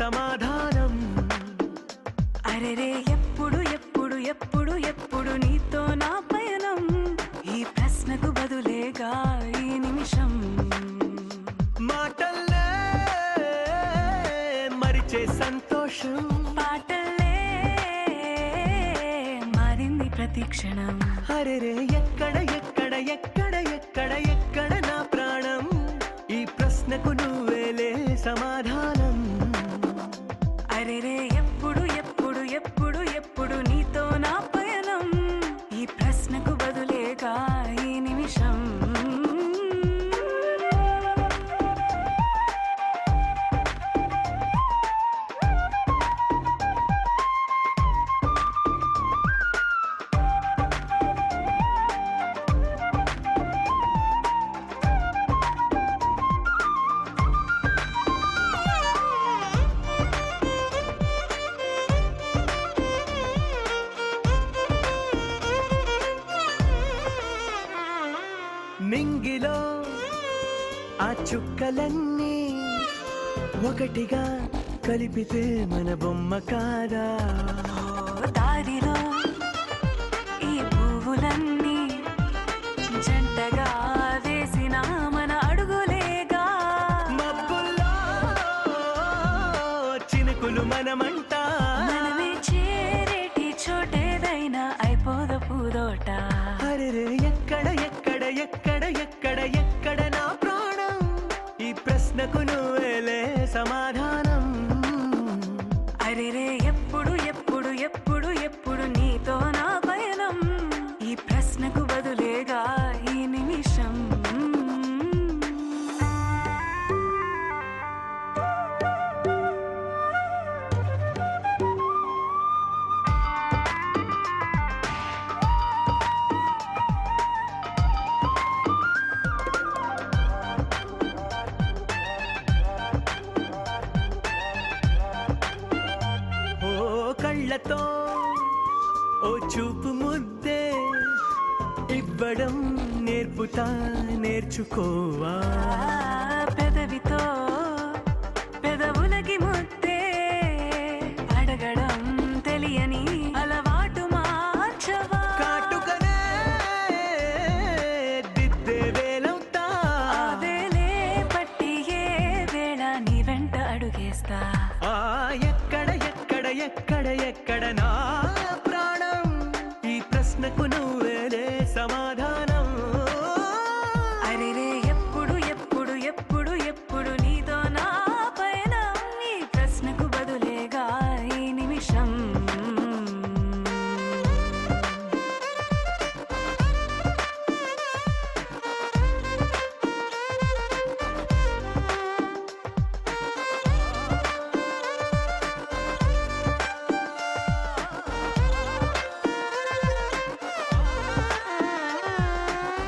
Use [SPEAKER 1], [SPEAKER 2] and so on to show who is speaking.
[SPEAKER 1] సమాధానం.
[SPEAKER 2] అరెరే ఎప్పుడు ఎప్పుడు ఎప్పుడు ఎప్పుడు నీతో నా పయనం, ఈ ప్రశ్నకు బదులేగా ఈ నిమిషం.
[SPEAKER 1] మాటల్లే మరిచే సంతోషం,
[SPEAKER 2] పాటల్లే మారింది ప్రతి క్షణం.
[SPEAKER 1] అరెరే ఎక్కడ ఎక్కడ ఎక్కడ ఎక్కడ ఎక్కడ నా ప్రాణం, ఈ ప్రశ్నకు నువ్వేలే సమాధానం.
[SPEAKER 2] అరెరే ఎప్పుడు ఎప్పుడు ఎప్పుడు ఎప్పుడు నీతో నా పయనం, ఈ ప్రశ్నకు బదులేగా ఈ నిమిషం.
[SPEAKER 1] మింగిలో ఆ చుక్కలన్నీ ఒకటిగా కలిపితే మన బొమ్మ కాదా.
[SPEAKER 2] దారిలో ఈ పువ్వులన్నీ జంటగా వేసిన మన అడుగులేగా.
[SPEAKER 1] మబ్బుల్లో చినుకులు మనమంట,
[SPEAKER 2] మనమే చేరేటి చోటేదైనా అయిపోదు పూదోట.
[SPEAKER 1] అరెరే ఎక్కడ ఎక్కడ ఎక్కడ ఎక్కడ ఎక్కడ నా ప్రాణం, ఈ ప్రశ్నకు నువ్వేలే సమాధానం.
[SPEAKER 2] అరెరే ఎప్పుడు ఎప్పుడు ఎప్పుడు ఎప్పుడు నీతో నా పయనం, ఈ ప్రశ్నకు బదులేగా ఈ నిమిషం.
[SPEAKER 1] కళ్ళతో ఓ చూపు ముద్దే ఇవ్వడం నేర్పుతా, నేర్చుకోవా.
[SPEAKER 2] పెదవితో పెదవులకి ముద్దే అడగడం తెలియని అలవాటు మార్చవా.
[SPEAKER 1] కాటుకనే దిద్దే వేలవుతా,
[SPEAKER 2] ఆ వేలే పట్టి ఏ వేళ నీ వెంట అడుగేస్తా.
[SPEAKER 1] ఎక్కడ ఎక్కడ ఎక్కడ ఎక్కడ నా